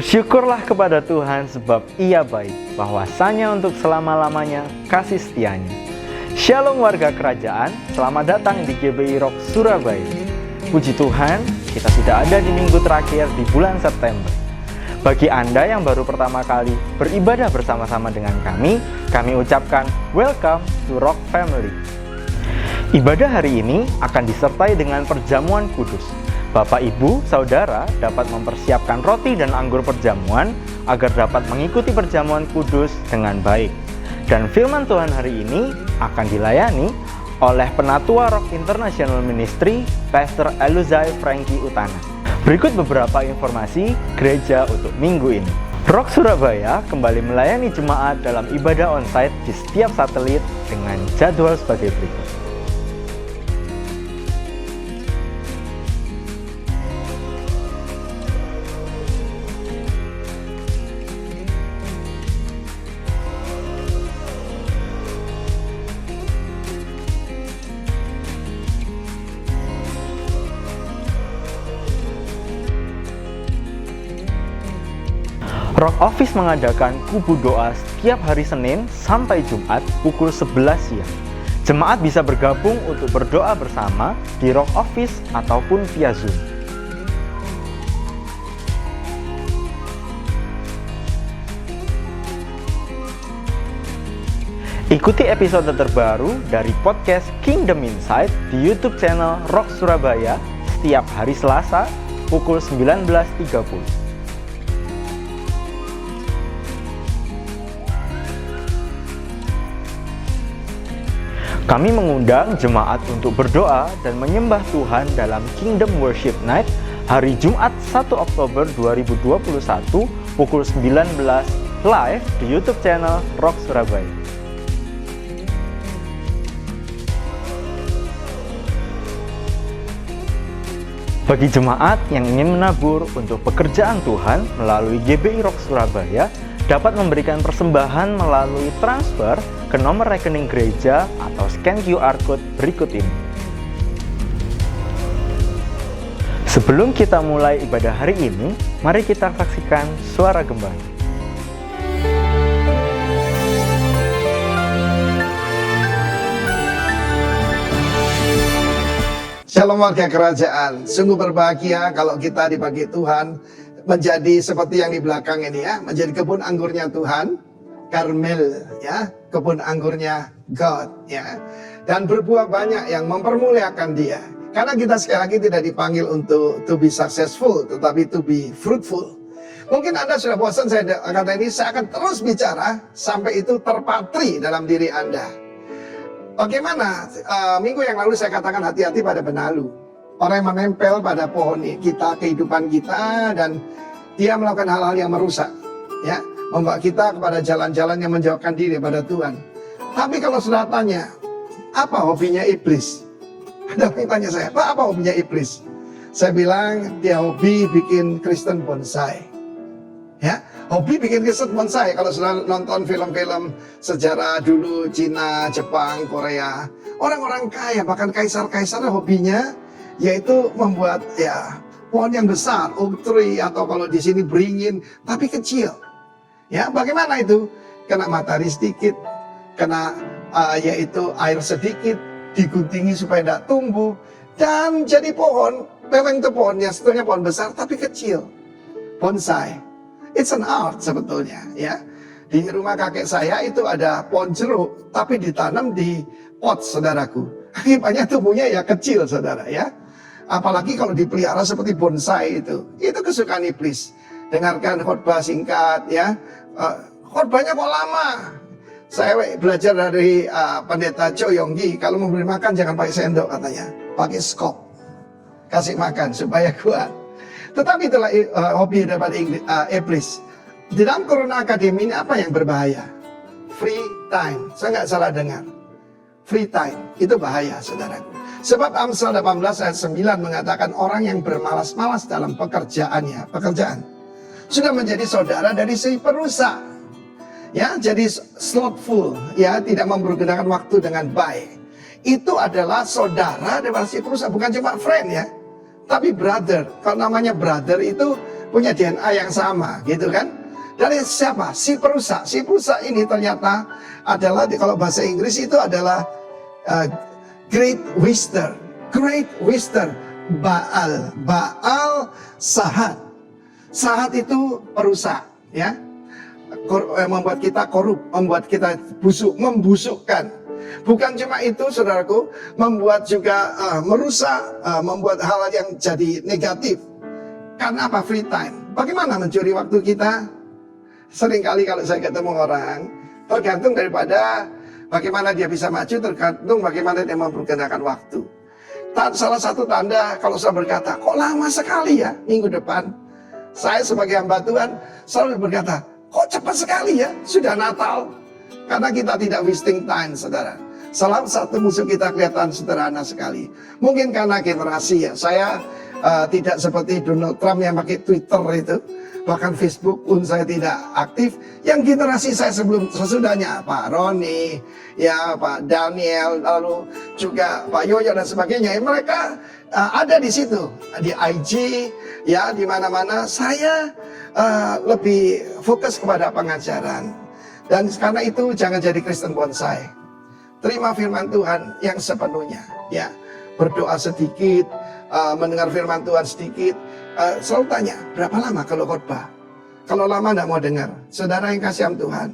Bersyukurlah kepada Tuhan sebab Ia baik, bahwasanya untuk selama-lamanya kasih setianya. Shalom warga kerajaan, selamat datang di GBI Rock Surabaya. Puji Tuhan, kita sudah ada di minggu terakhir di bulan September. Bagi Anda yang baru pertama kali beribadah bersama-sama dengan kami ucapkan welcome to Rock Family. Ibadah hari ini akan disertai dengan perjamuan kudus. Bapak, Ibu, Saudara dapat mempersiapkan roti dan anggur perjamuan agar dapat mengikuti perjamuan kudus dengan baik. Dan firman Tuhan hari ini akan dilayani oleh Penatua Rock International Ministry, Pastor Eluzai Franky Utana. Berikut beberapa informasi gereja untuk minggu ini. Rock Surabaya kembali melayani jemaat dalam ibadah onsite di setiap satelit dengan jadwal sebagai berikut. Rock Office mengadakan kubu doa setiap hari Senin sampai Jumat pukul 11 siang. Jemaat bisa bergabung untuk berdoa bersama di Rock Office ataupun via Zoom. Ikuti episode terbaru dari podcast Kingdom Insight di YouTube channel Rock Surabaya setiap hari Selasa pukul 19.30. Kami mengundang jemaat untuk berdoa dan menyembah Tuhan dalam Kingdom Worship Night hari Jumat 1 Oktober 2021 pukul 19 live di YouTube channel Rock Surabaya. Bagi jemaat yang ingin menabur untuk pekerjaan Tuhan melalui GBI Rock Surabaya, dapat memberikan persembahan melalui transfer ke nomor rekening gereja atau scan QR Code berikut ini. Sebelum kita mulai ibadah hari ini, mari kita saksikan suara gembala. Shalom warga kerajaan, sungguh berbahagia kalau kita dipakai Tuhan menjadi seperti yang di belakang ini ya, menjadi kebun anggurnya Tuhan, Karmel ya, kebun anggurnya God ya, dan berbuah banyak yang mempermuliakan Dia. Karena kita sekali lagi tidak dipanggil untuk to be successful, tetapi to be fruitful. Mungkin Anda sudah bosan saya kata ini, saya akan terus bicara sampai itu terpatri dalam diri Anda. Bagaimana minggu yang lalu saya katakan hati-hati pada benalu. Orang yang menempel pada pohon kita, kehidupan kita, dan dia melakukan hal-hal yang merusak, ya, membawa kita kepada jalan-jalan yang menjauhkan diri pada Tuhan. Tapi kalau sudah tanya, apa hobinya iblis? Ada yang tanya saya, apa hobinya iblis? Saya bilang, dia hobi bikin Kristen bonsai. Ya, hobi bikin Kristen bonsai. Kalau sudah nonton film-film sejarah dulu, Cina, Jepang, Korea, orang-orang kaya, bahkan kaisar-kaisar hobinya yaitu membuat ya pohon yang besar, oak tree, atau kalau di sini beringin, tapi kecil. Ya, bagaimana itu? Kena matahari sedikit, kena yaitu air sedikit, diguntingi supaya tidak tumbuh, dan jadi pohon. Memang itu pohonnya sebetulnya pohon besar, tapi kecil. Bonsai. It's an art sebetulnya. Ya, di rumah kakek saya itu ada pohon jeruk, tapi ditanam di pot, saudaraku. Akibatnya tumbuhnya ya kecil, saudara ya. Apalagi kalau dipelihara seperti bonsai itu kesukaan iblis. Dengarkan khotbah singkat ya, khotbahnya kok lama. Saya belajar dari pendeta Cho Yonggi, kalau memberi makan jangan pakai sendok katanya, pakai skop, kasih makan supaya kuat. Tetapi itulah hobi daripada iblis. Di dalam Corona Academy ini apa yang berbahaya? Free time, saya nggak salah dengar. Free time, itu bahaya saudaraku. Sebab Amsal 18 ayat 9 mengatakan orang yang bermalas-malas dalam pekerjaan sudah menjadi saudara dari si perusak. Ya, jadi slothful, ya, tidak mempergunakan waktu dengan baik. Itu adalah saudara dari si perusak, bukan cuma friend ya, tapi brother. Kalau namanya brother itu punya DNA yang sama, gitu kan? Dari siapa? Si perusak. Si perusak ini ternyata adalah, kalau bahasa Inggris itu adalah Great Wisdom. Great Wisdom. Baal Sahat. Sahat itu perusak, ya. Membuat kita korup, membuat kita busuk, membusukkan. Bukan cuma itu, saudaraku, membuat juga merusak, membuat hal yang jadi negatif. Karena apa? Free time. Bagaimana mencuri waktu kita? Seringkali kalau saya ketemu orang, tergantung daripada bagaimana dia bisa maju, tergantung bagaimana dia mempergunakan waktu. Salah satu tanda kalau saya berkata, kok lama sekali ya minggu depan? Saya sebagai hamba Tuhan selalu berkata, kok cepat sekali ya, sudah Natal. Karena kita tidak wasting time, saudara. Salah satu musuh kita kelihatan sederhana sekali. Mungkin karena generasi ya, saya tidak seperti Donald Trump yang pakai Twitter itu. Bahkan Facebook pun saya tidak aktif. Yang generasi saya sesudahnya, Pak Roni, ya Pak Daniel, lalu juga Pak Yoyo dan sebagainya. Mereka ada di situ, di IG, ya di mana-mana. Saya lebih fokus kepada pengajaran. Dan karena itu jangan jadi Kristen bonsai. Terima firman Tuhan yang sepenuhnya, ya. Berdoa sedikit, mendengar firman Tuhan sedikit. Selalu tanya, berapa lama kalau khotbah? Kalau lama tidak mau dengar. Saudara yang kasihan Tuhan,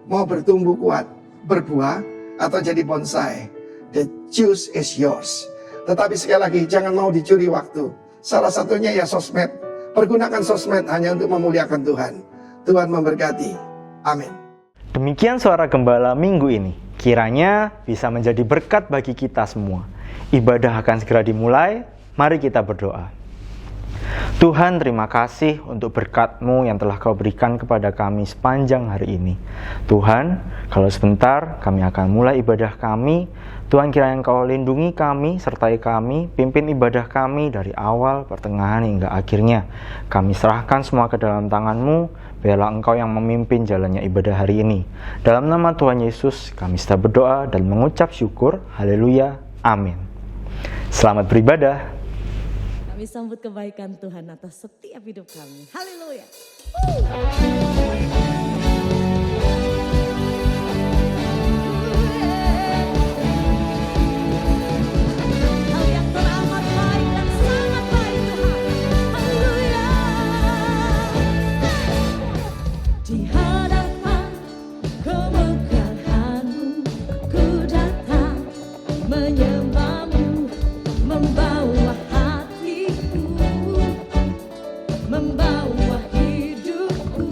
mau bertumbuh kuat, berbuah, atau jadi bonsai, the choice is yours. Tetapi sekali lagi, jangan mau dicuri waktu. Salah satunya ya sosmed. Pergunakan sosmed hanya untuk memuliakan Tuhan. Tuhan memberkati. Amin. Demikian suara gembala minggu ini. Kiranya bisa menjadi berkat bagi kita semua. Ibadah akan segera dimulai. Mari kita berdoa. Tuhan, terima kasih untuk berkat-Mu yang telah Kau berikan kepada kami sepanjang hari ini. Tuhan, kalau sebentar kami akan mulai ibadah kami, Tuhan kiranya Engkau lindungi kami, sertai kami, pimpin ibadah kami dari awal, pertengahan hingga akhirnya. Kami serahkan semua ke dalam tangan-Mu, biarlah Engkau yang memimpin jalannya ibadah hari ini. Dalam nama Tuhan Yesus, kami sedang berdoa dan mengucap syukur. Haleluya. Amin. Selamat beribadah. Kami sambut kebaikan Tuhan atas setiap hidup kami. Haleluya. Kau yang teramat baik dan sangat baik Tuhan. Haleluya. Di hadapan kemurahan-Mu ku datang menyembah-Mu, membawa hatiku, membawa hidupku.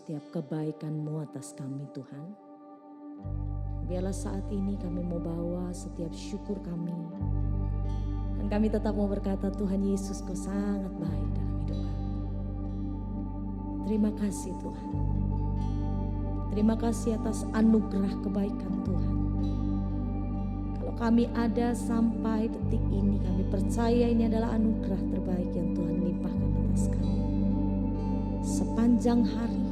setiap kebaikan-Mu atas kami Tuhan. Biarlah saat ini kami mau bawa setiap syukur kami. Dan kami tetap mau berkata, Tuhan Yesus, Kau sangat baik dalam hidup kami. Terima kasih Tuhan. Terima kasih atas anugerah kebaikan Tuhan. Kalau kami ada sampai detik ini, kami percaya ini adalah anugerah terbaik yang Tuhan limpahkan atas kami. Sepanjang hari,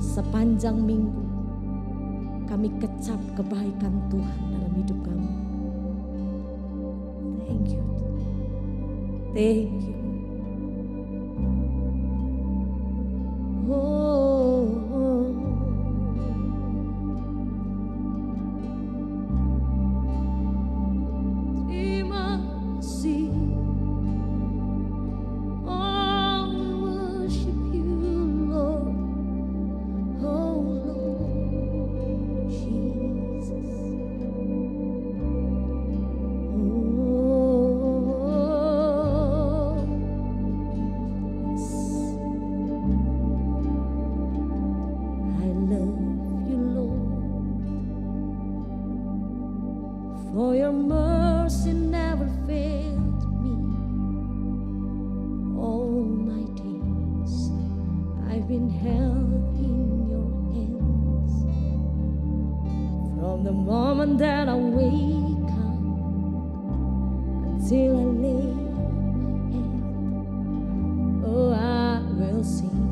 sepanjang minggu, kami kecap kebaikan Tuhan dalam hidup kami. Thank you. Thank you. Oh, oh. Terima kasih. Oh, we worship you, Lord. Oh, Lord Jesus. Oh, yes. I love you, Lord, for your mercy never failed me. All my days I've been held in your hands. From the moment that I wake up until I lay my head, oh, I will sing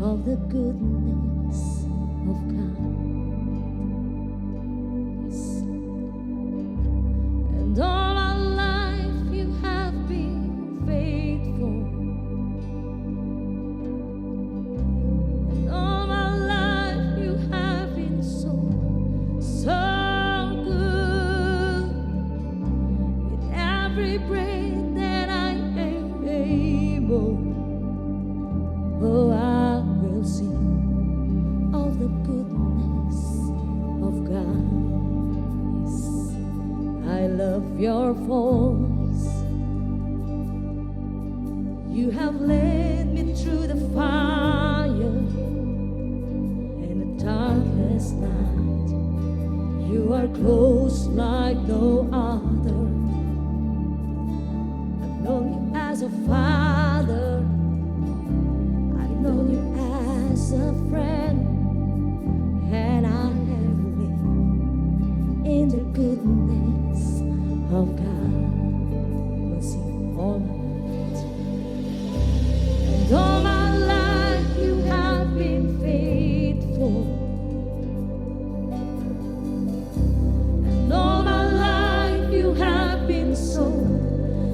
of the goodness of God. Yes. And all our life you have been faithful. And all my life you have been so, so good. With every breath that I am able, oh, I will sing of the goodness of God. Yes, I love your voice. You have led me through the fire and the darkest night. You are close like no other. I've known you as a father. I've known you as a friend, and I have lived in the goodness of God. We'll sing all my life. And all my life you have been faithful. And all my life you have been so,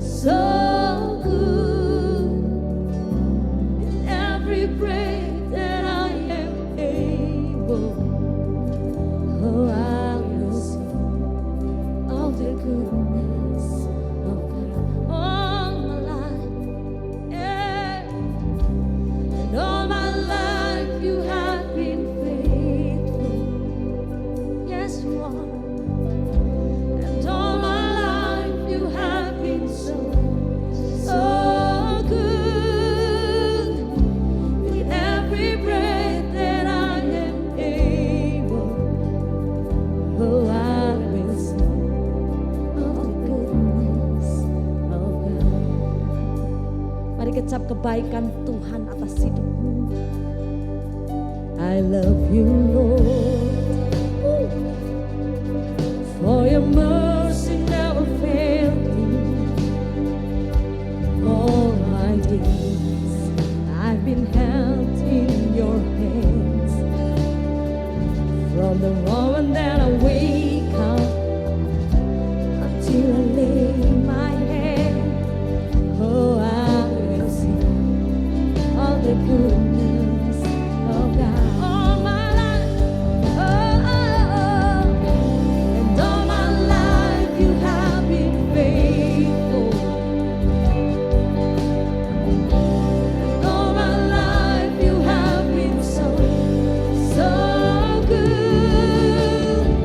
so good. In every breath that I am able, oh, I will sing of the goodness of God. All my life, yeah. And all my life you have been faithful. Yes, you are. And all my life you have been so, so good. With every breath that I am able, oh, I will sing of the goodness of God. Mari kecap kebaikan Tuhan atas hidupmu. I love you, Lord. For your mercy never failed me. All my days I've been held in your hands. From the moment that I wake up until I lay my head, oh, I will sing of the goodness of God. All my life, oh, oh, oh. And all my life you have been faithful. And all my life you have been so, so good.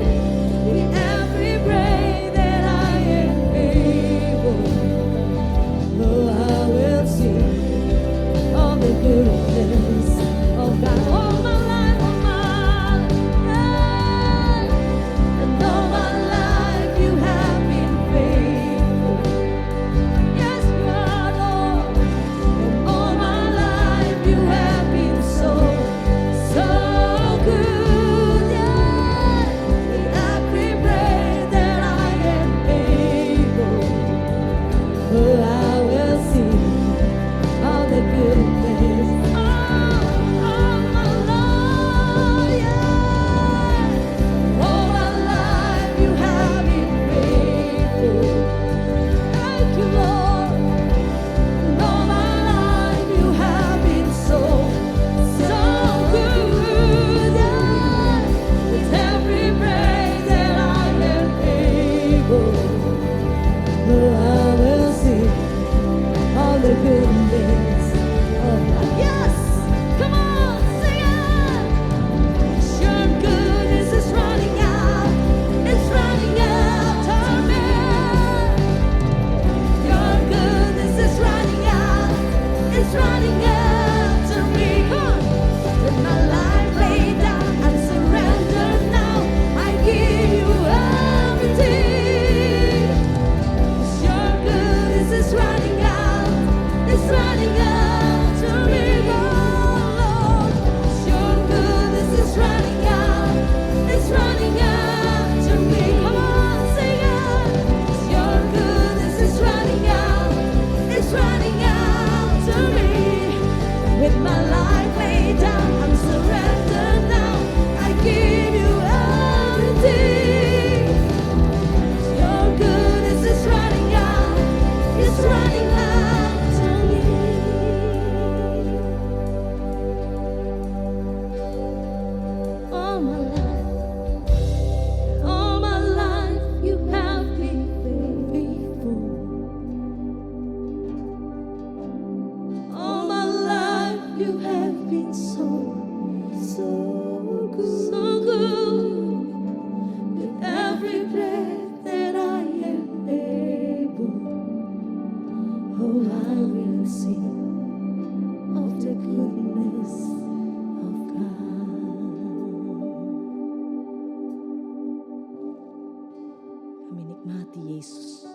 nikmati Yesus.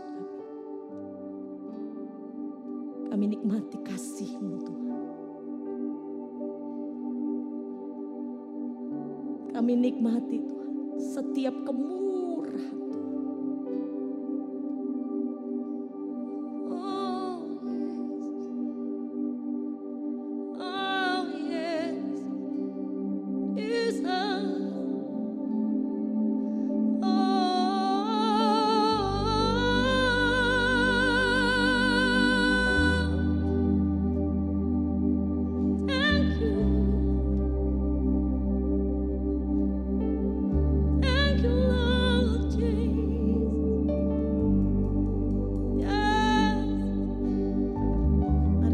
Kami nikmati kasih-Mu Tuhan. Kami nikmati Tuhan setiap kemurahan Tuhan. Oh yes, Jesus.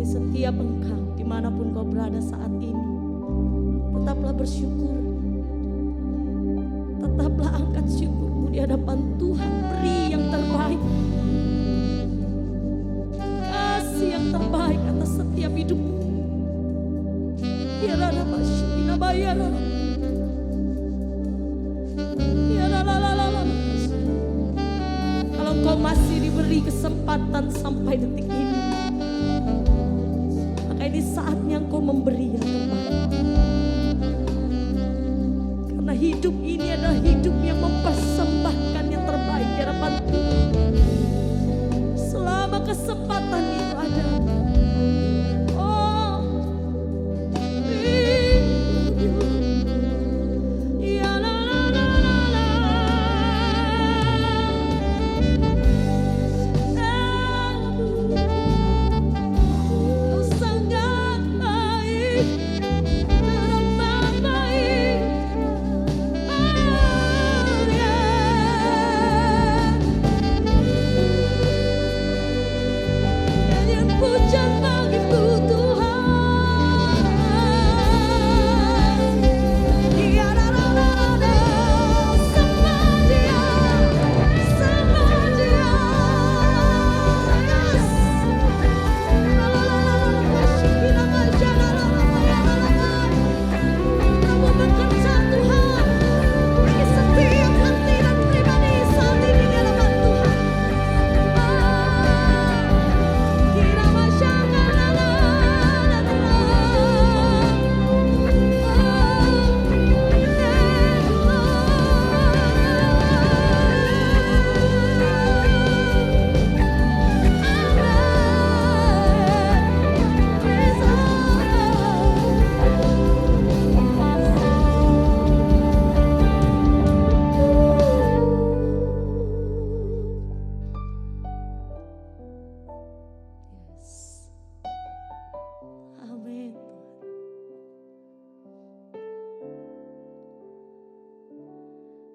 Setiap engkau dimanapun kau berada saat ini, tetaplah bersyukur, tetaplah angkat syukurmu di hadapan Tuhan. Beri yang terbaik, kasih yang terbaik atas setiap hidupmu. Ya Rana Masyina Bayara, ya Rana. Kalau kau masih diberi kesempatan sampai detik ini, ini saatnya engkau memberi yang terbaik. Karena hidup ini adalah hidup yang mempersembahkan yang terbaik di hadapan Tuhan. Selama kesempatan itu ada. Oh, ya la la la la la.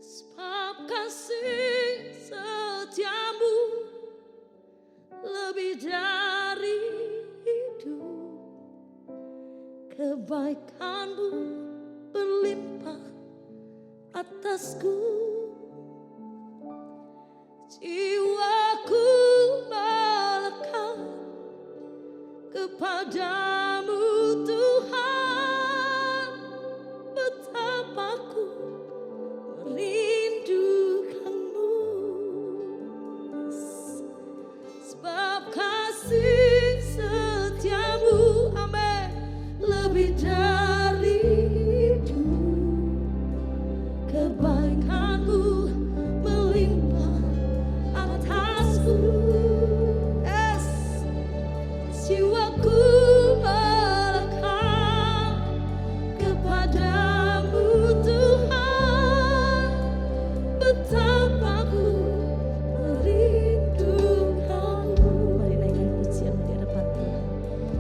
Sebab kasih setiamu lebih dari hidup, kebaikanmu berlimpah atasku. Jiwaku melekat kepadamu Tuhan, betapa ku merindukanmu. Sebab kasih setiamu, amin, lebih dari hidup, kebaikanmu melimpah atasku. Yes. Jiwaku melekat kepadamu Tuhan, betapa ku merindukanmu. Mari naikkan pujian di hadapan Tuhan.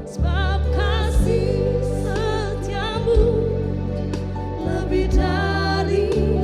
Sebab kasih setiamu lebih dari hidup.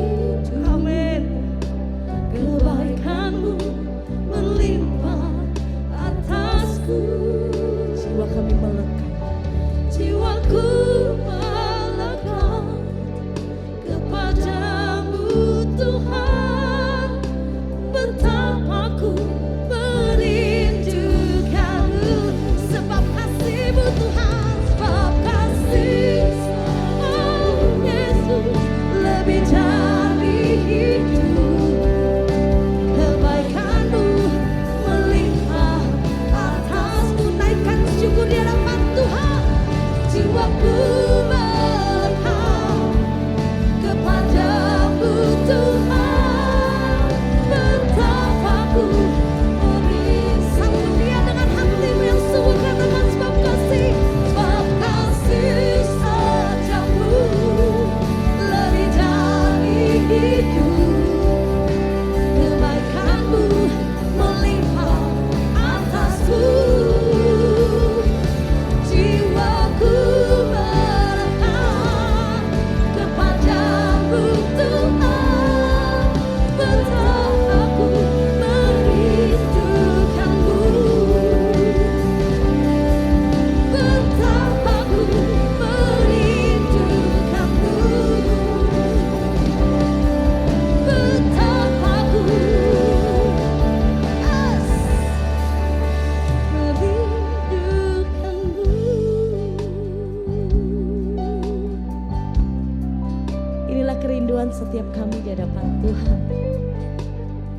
kerinduan setiap kami di hadapan Tuhan.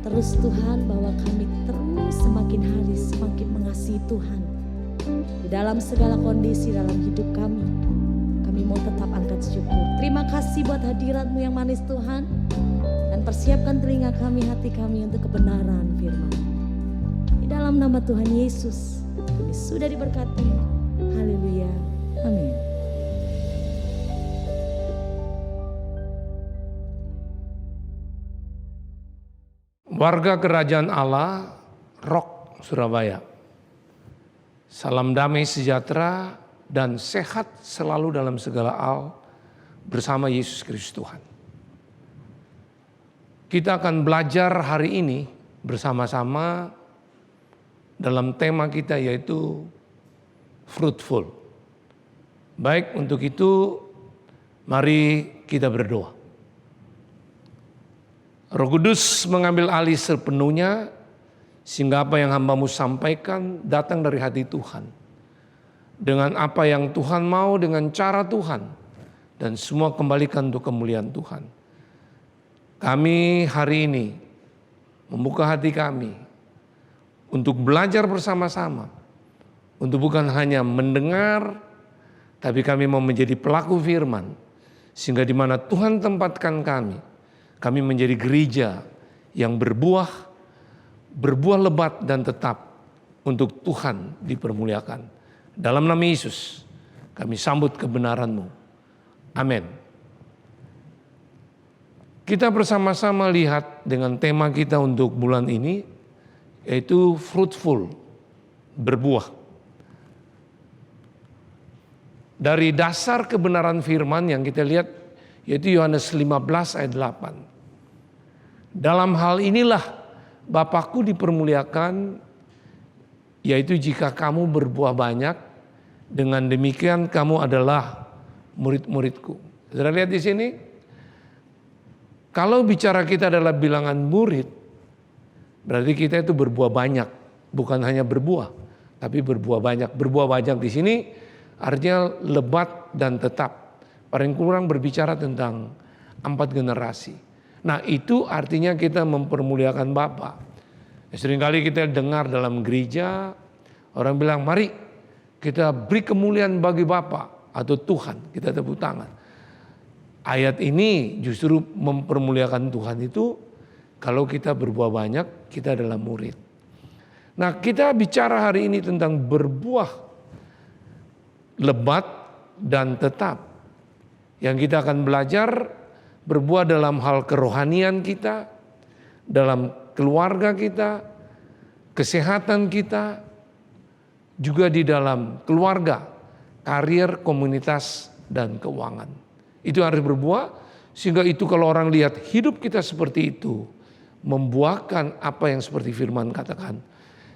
Terus Tuhan, bahwa kami terus semakin hari semakin mengasihi Tuhan. Di dalam segala kondisi dalam hidup kami, kami mau tetap angkat syukur. Terima kasih buat hadirat-Mu yang manis Tuhan. Dan persiapkan telinga kami, hati kami untuk kebenaran firman. Di dalam nama Tuhan Yesus, kami sudah diberkati. Haleluya. Amin. Warga Kerajaan Allah, Rock Surabaya. Salam damai sejahtera dan sehat selalu dalam segala hal bersama Yesus Kristus Tuhan. Kita akan belajar hari ini bersama-sama dalam tema kita yaitu fruitful. Baik, untuk itu mari kita berdoa. Roh Kudus mengambil alih sepenuhnya sehingga apa yang hamba-Mu sampaikan datang dari hati Tuhan. Dengan apa yang Tuhan mau, dengan cara Tuhan. Dan semua kembalikan untuk kemuliaan Tuhan. Kami hari ini membuka hati kami untuk belajar bersama-sama. Untuk bukan hanya mendengar, tapi kami mau menjadi pelaku firman. Sehingga di mana Tuhan tempatkan kami menjadi gereja yang berbuah lebat dan tetap untuk Tuhan dipermuliakan. Dalam nama Yesus kami sambut kebenaran-Mu. Amin. Kita bersama-sama lihat dengan tema kita untuk bulan ini yaitu fruitful, berbuah. Dari dasar kebenaran firman yang kita lihat yaitu Yohanes 15 ayat 8. Dalam hal inilah Bapakku dipermuliakan, yaitu jika kamu berbuah banyak, dengan demikian kamu adalah murid-muridku. Saudara lihat di sini, kalau bicara kita adalah bilangan murid, berarti kita itu berbuah banyak, bukan hanya berbuah, tapi berbuah banyak. Berbuah banyak di sini artinya lebat dan tetap. Paling kurang berbicara tentang 4 generasi. Nah itu artinya kita mempermuliakan Bapa. Seringkali kita dengar dalam gereja, orang bilang mari kita beri kemuliaan bagi Bapa atau Tuhan, kita tepuk tangan. Ayat ini justru mempermuliakan Tuhan itu kalau kita berbuah banyak, kita adalah murid. Nah kita bicara hari ini tentang berbuah lebat dan tetap. Yang kita akan belajar berbuah dalam hal kerohanian kita, dalam keluarga kita, kesehatan kita, juga di dalam keluarga, karir, komunitas, dan keuangan. Itu harus berbuah, sehingga itu kalau orang lihat hidup kita seperti itu, membuahkan apa yang seperti firman katakan.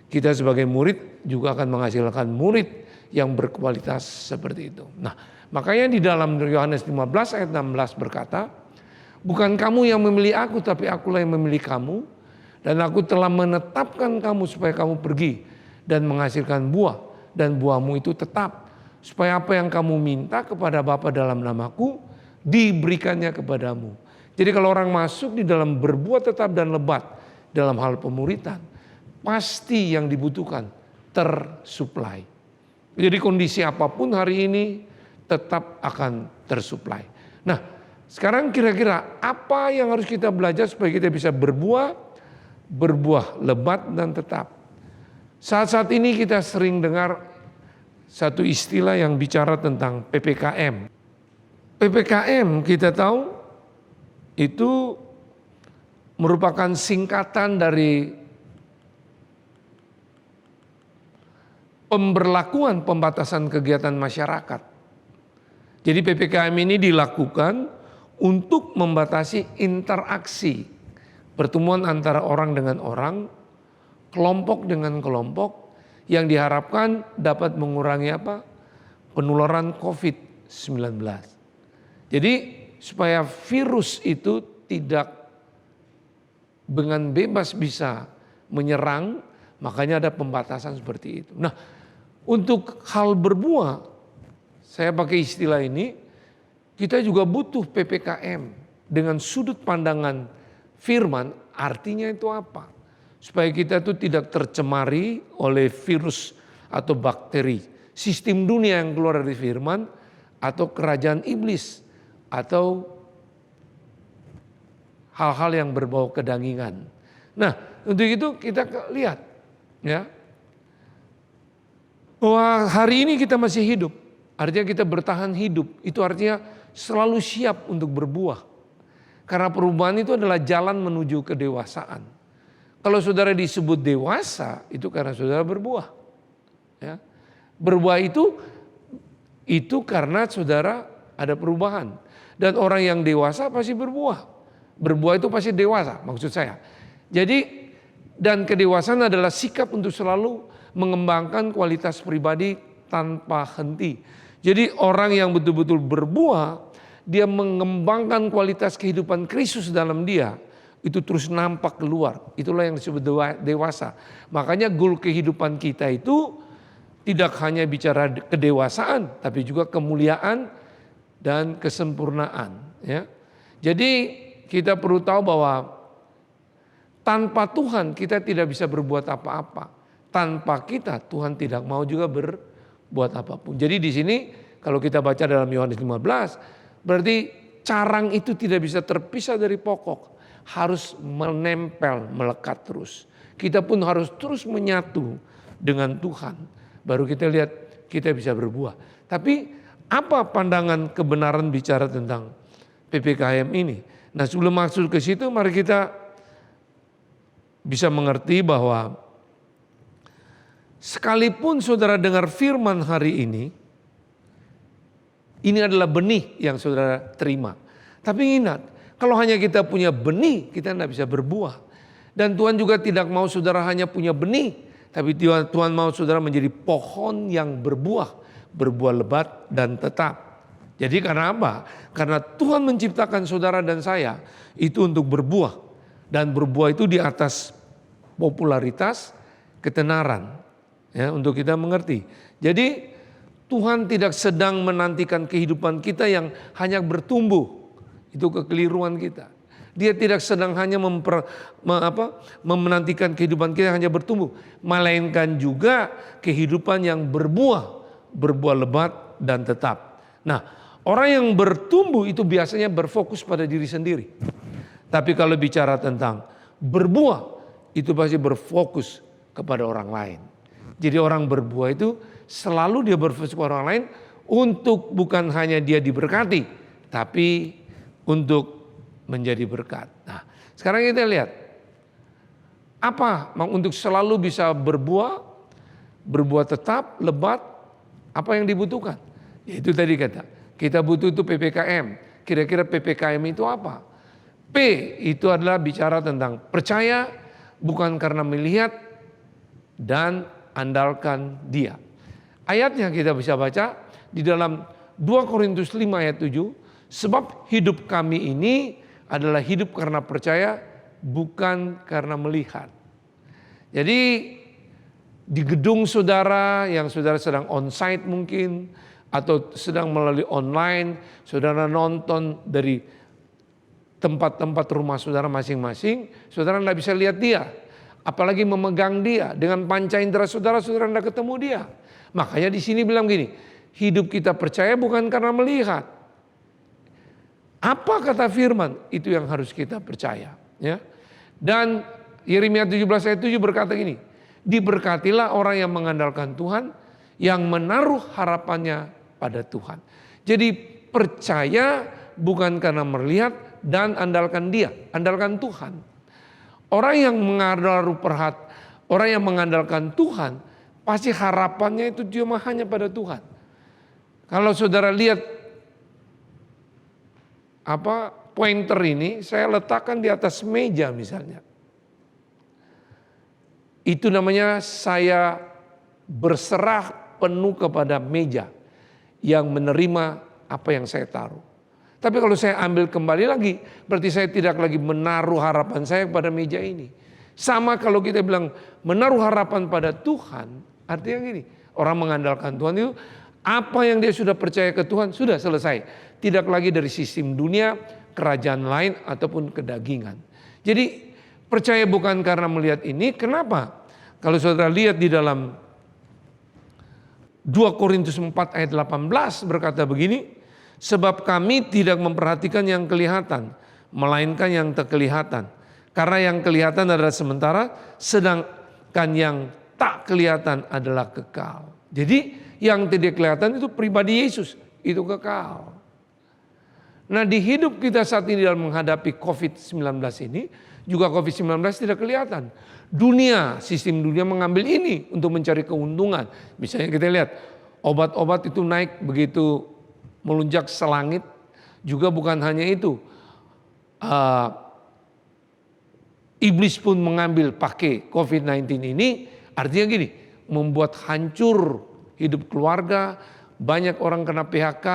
Kita sebagai murid juga akan menghasilkan murid yang berkualitas seperti itu. Nah, makanya di dalam Yohanes 15 ayat 16 berkata, bukan kamu yang memilih aku, tapi akulah yang memilih kamu. Dan aku telah menetapkan kamu supaya kamu pergi dan menghasilkan buah. Dan buahmu itu tetap. Supaya apa yang kamu minta kepada Bapa dalam namaku, diberikannya kepadamu. Jadi kalau orang masuk di dalam berbuah tetap dan lebat dalam hal pemuritan, pasti yang dibutuhkan tersuplai. Jadi kondisi apapun hari ini tetap akan tersuplai. Nah, sekarang kira-kira apa yang harus kita belajar supaya kita bisa berbuah lebat dan tetap. Saat-saat ini kita sering dengar satu istilah yang bicara tentang PPKM. PPKM kita tahu itu merupakan singkatan dari pemberlakuan pembatasan kegiatan masyarakat. Jadi PPKM ini dilakukan untuk membatasi interaksi pertemuan antara orang dengan orang, kelompok dengan kelompok yang diharapkan dapat mengurangi penularan COVID-19. Jadi supaya virus itu tidak dengan bebas bisa menyerang, makanya ada pembatasan seperti itu. Nah, untuk hal berbuah, saya pakai istilah ini, kita juga butuh PPKM dengan sudut pandangan firman, artinya itu apa? Supaya kita itu tidak tercemari oleh virus atau bakteri, sistem dunia yang keluar dari firman, atau kerajaan iblis, atau hal-hal yang berbau kedangingan. Nah, untuk itu kita lihat ya, bahwa hari ini kita masih hidup, artinya kita bertahan hidup, itu artinya selalu siap untuk berbuah. Karena perubahan itu adalah jalan menuju kedewasaan. Kalau saudara disebut dewasa, itu karena saudara berbuah. Ya. Berbuah itu karena saudara ada perubahan. Dan orang yang dewasa pasti berbuah. Berbuah itu pasti dewasa, maksud saya. Jadi, dan kedewasaan adalah sikap untuk selalu mengembangkan kualitas pribadi tanpa henti. Jadi orang yang betul-betul berbuah, dia mengembangkan kualitas kehidupan Kristus dalam dia, itu terus nampak keluar. Itulah yang disebut dewasa. Makanya goal kehidupan kita itu tidak hanya bicara kedewasaan, tapi juga kemuliaan dan kesempurnaan. Ya. Jadi kita perlu tahu bahwa tanpa Tuhan kita tidak bisa berbuat apa-apa. Tanpa kita Tuhan tidak mau juga berbuat apapun. Jadi di sini kalau kita baca dalam Yohanes 15, berarti carang itu tidak bisa terpisah dari pokok. Harus menempel, melekat terus. Kita pun harus terus menyatu dengan Tuhan. Baru kita lihat kita bisa berbuah. Tapi apa pandangan kebenaran bicara tentang PPKM ini? Nah, sebelum masuk ke situ mari kita bisa mengerti bahwa sekalipun saudara dengar firman hari ini adalah benih yang saudara terima. Tapi ingat, kalau hanya kita punya benih, kita tidak bisa berbuah. Dan Tuhan juga tidak mau saudara hanya punya benih, tapi Tuhan mau saudara menjadi pohon yang berbuah lebat dan tetap. Jadi karena apa? Karena Tuhan menciptakan saudara dan saya itu untuk berbuah. Dan berbuah itu di atas popularitas, ketenaran. Ya, untuk kita mengerti. Jadi Tuhan tidak sedang menantikan kehidupan kita yang hanya bertumbuh. Itu kekeliruan kita. Dia tidak sedang hanya menantikan kehidupan kita yang hanya bertumbuh. Melainkan juga kehidupan yang berbuah lebat dan tetap. Nah, orang yang bertumbuh itu biasanya berfokus pada diri sendiri. Tapi kalau bicara tentang berbuah, itu pasti berfokus kepada orang lain. Jadi orang berbuah itu selalu dia berfokus kepada orang lain untuk bukan hanya dia diberkati, tapi untuk menjadi berkat. Nah, sekarang kita lihat apa untuk selalu bisa berbuah tetap, lebat, apa yang dibutuhkan? Yaitu tadi kita butuh itu PPKM. Kira-kira PPKM itu apa? P itu adalah bicara tentang percaya bukan karena melihat dan andalkan Dia. Ayatnya kita bisa baca di dalam 2 Korintus 5 ayat 7. Sebab hidup kami ini adalah hidup karena percaya, bukan karena melihat. Jadi di gedung saudara yang saudara sedang onsite mungkin, atau sedang melalui online, saudara nonton dari tempat-tempat rumah saudara masing-masing, saudara tidak bisa lihat dia. Apalagi memegang dia, dengan panca indera saudara tidak ketemu dia. Makanya di sini bilang gini, hidup kita percaya bukan karena melihat. Apa kata firman? Itu yang harus kita percaya. Ya. Dan Yeremia 17 ayat 7 berkata gini, diberkatilah orang yang mengandalkan Tuhan, yang menaruh harapannya pada Tuhan. Jadi percaya bukan karena melihat dan andalkan Dia, andalkan Tuhan. Orang yang orang yang mengandalkan Tuhan, pasti harapannya itu cuma hanya pada Tuhan. Kalau saudara lihat pointer ini saya letakkan di atas meja misalnya. Itu namanya saya berserah penuh kepada meja yang menerima apa yang saya taruh. Tapi kalau saya ambil kembali lagi, berarti saya tidak lagi menaruh harapan saya pada meja ini. Sama kalau kita bilang menaruh harapan pada Tuhan, artinya gini, orang mengandalkan Tuhan itu apa yang dia sudah percaya ke Tuhan sudah selesai. Tidak lagi dari sistem dunia, kerajaan lain ataupun kedagingan. Jadi percaya bukan karena melihat ini. Kenapa? Kalau saudara lihat di dalam 2 Korintus 4 ayat 18 berkata begini, sebab kami tidak memperhatikan yang kelihatan, melainkan yang tak kelihatan. Karena yang kelihatan adalah sementara, sedangkan yang tak kelihatan adalah kekal. Jadi yang tidak kelihatan itu pribadi Yesus, itu kekal. Nah, di hidup kita saat ini dalam menghadapi COVID-19 ini, juga COVID-19 tidak kelihatan. Dunia, sistem dunia mengambil ini untuk mencari keuntungan. Misalnya kita lihat obat-obat itu naik begitu melunjak selangit. Juga bukan hanya itu, iblis pun mengambil pakai COVID-19 ini. Artinya gini, membuat hancur hidup keluarga, banyak orang kena PHK,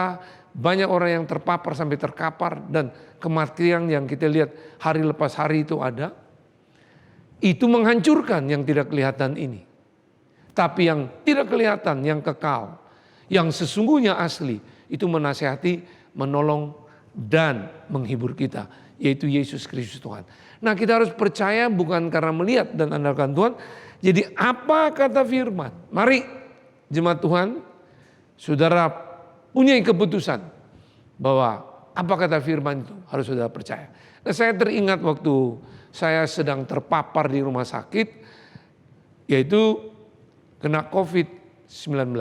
banyak orang yang terpapar sampai terkapar, dan kematian yang kita lihat hari lepas hari itu ada. Itu menghancurkan yang tidak kelihatan ini. Tapi yang tidak kelihatan, yang kekal, yang sesungguhnya asli, itu menasihati, menolong, dan menghibur kita, yaitu Yesus Kristus Tuhan. Nah, kita harus percaya bukan karena melihat dan andalkan Tuhan. Jadi apa kata firman? Mari jemaat Tuhan, saudara punya keputusan bahwa apa kata firman itu harus saudara percaya. Nah, saya teringat waktu saya sedang terpapar di rumah sakit, yaitu kena COVID-19.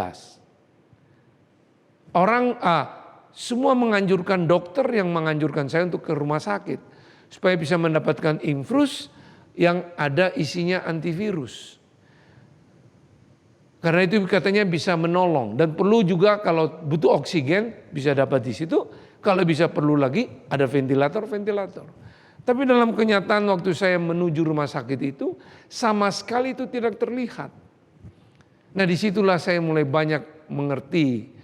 Semua menganjurkan, dokter yang menganjurkan saya untuk ke rumah sakit supaya bisa mendapatkan infus yang ada isinya antivirus. Karena itu katanya bisa menolong, dan perlu juga kalau butuh oksigen bisa dapat di situ. Kalau bisa perlu lagi ada ventilator. Tapi dalam kenyataan waktu saya menuju rumah sakit itu sama sekali itu tidak terlihat. Nah, disitulah saya mulai banyak mengerti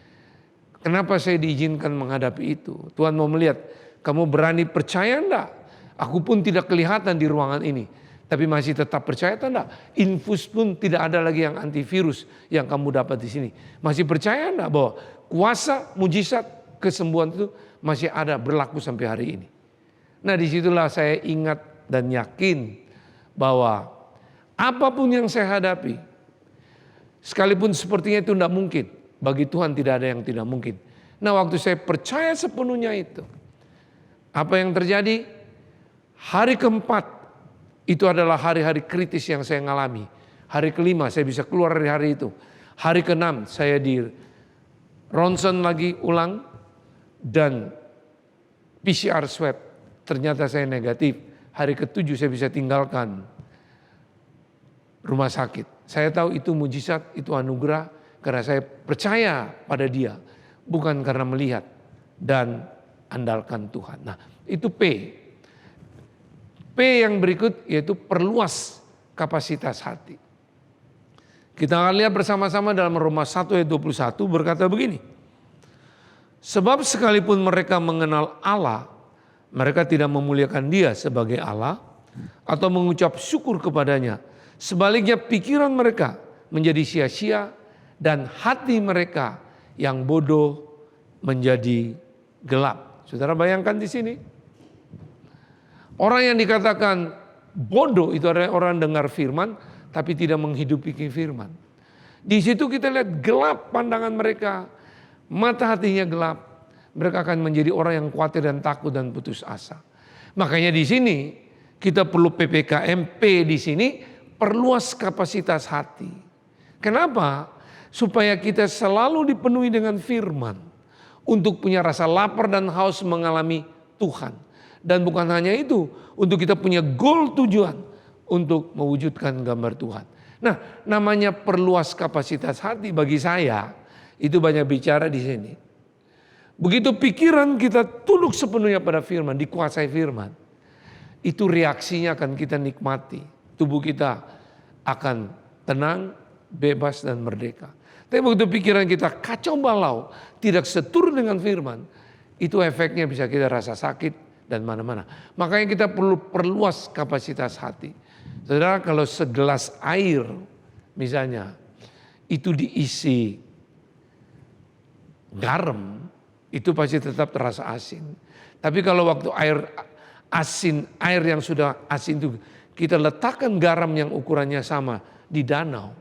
kenapa saya diizinkan menghadapi itu. Tuhan mau melihat, kamu berani percaya enggak? Aku pun tidak kelihatan di ruangan ini, tapi masih tetap percaya atau enggak? Infus pun tidak ada lagi yang antivirus yang kamu dapat di sini. Masih percaya enggak bahwa kuasa, mujizat, kesembuhan itu masih ada berlaku sampai hari ini? Nah, disitulah saya ingat dan yakin bahwa apapun yang saya hadapi, sekalipun sepertinya itu tidak mungkin, bagi Tuhan tidak ada yang tidak mungkin. Nah, waktu saya percaya sepenuhnya itu, apa yang terjadi? Hari keempat itu adalah hari-hari kritis yang saya ngalami. Hari kelima saya bisa keluar dari hari itu. Hari keenam saya di ronsen lagi ulang dan PCR swab. Ternyata saya negatif. Hari ketujuh saya bisa tinggalkan rumah sakit. Saya tahu itu mujizat, itu anugerah, karena saya percaya pada Dia, bukan karena melihat dan andalkan Tuhan. Nah, itu P. P yang berikut yaitu perluas kapasitas hati. Kita akan lihat bersama-sama dalam Roma 1 ayat 21 berkata begini. Sebab sekalipun mereka mengenal Allah, mereka tidak memuliakan Dia sebagai Allah atau mengucap syukur kepadanya. Sebaliknya pikiran mereka menjadi sia-sia dan hati mereka yang bodoh menjadi gelap. Saudara bayangkan di sini. Orang yang dikatakan bodoh itu adalah orang dengar firman tapi tidak menghidupi firman. Di situ kita lihat gelap pandangan mereka, mata hatinya gelap. Mereka akan menjadi orang yang khawatir dan takut dan putus asa. Makanya di sini kita perlu PPKM P di sini, perluas kapasitas hati. Kenapa? Supaya kita selalu dipenuhi dengan firman. Untuk punya rasa lapar dan haus mengalami Tuhan. Dan bukan hanya itu, untuk kita punya goal tujuan untuk mewujudkan gambar Tuhan. Nah, namanya perluas kapasitas hati bagi saya, itu banyak bicara di sini. Begitu pikiran kita tunduk sepenuhnya pada firman, dikuasai firman, itu reaksinya akan kita nikmati. Tubuh kita akan tenang, bebas dan merdeka. Tapi begitu pikiran kita kacau balau, tidak seturut dengan firman, itu efeknya bisa kita rasa sakit dan mana-mana. Makanya kita perlu perluas kapasitas hati. Saudara, kalau segelas air misalnya, itu diisi garam, itu pasti tetap terasa asin. Tapi kalau waktu air yang sudah asin itu kita letakkan garam yang ukurannya sama di danau,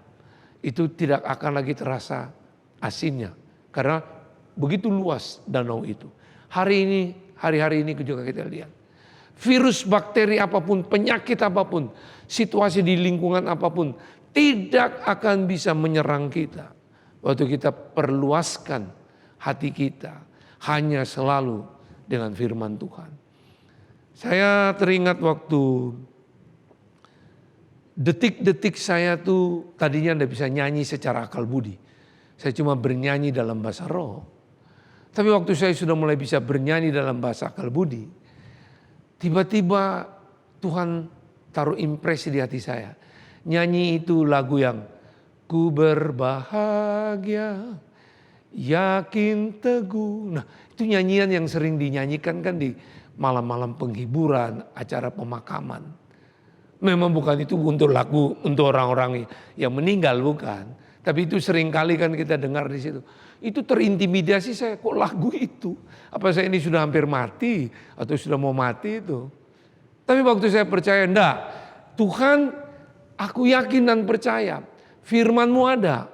itu tidak akan lagi terasa asinnya. Karena begitu luas danau itu. Hari-hari ini juga kita lihat. Virus, bakteri apapun, penyakit apapun, situasi di lingkungan apapun, tidak akan bisa menyerang kita. Waktu kita perluaskan hati kita, hanya selalu dengan firman Tuhan. Saya teringat waktu detik-detik saya tuh tadinya tidak bisa nyanyi secara akal budi. Saya cuma bernyanyi dalam bahasa roh. Tapi waktu saya sudah mulai bisa bernyanyi dalam bahasa akal budi, tiba-tiba Tuhan taruh impresi di hati saya. Nyanyi itu lagu yang ku berbahagia, yakin teguh. Nah, itu nyanyian yang sering dinyanyikan kan di malam-malam penghiburan, acara pemakaman. Memang bukan itu untuk lagu untuk orang-orang yang meninggal, bukan. Tapi itu sering kali kan kita dengar di situ. Itu terintimidasi saya, kok lagu itu? Apa saya ini sudah hampir mati atau sudah mau mati itu? Tapi waktu saya percaya, enggak. Tuhan, aku yakin dan percaya firman-Mu ada.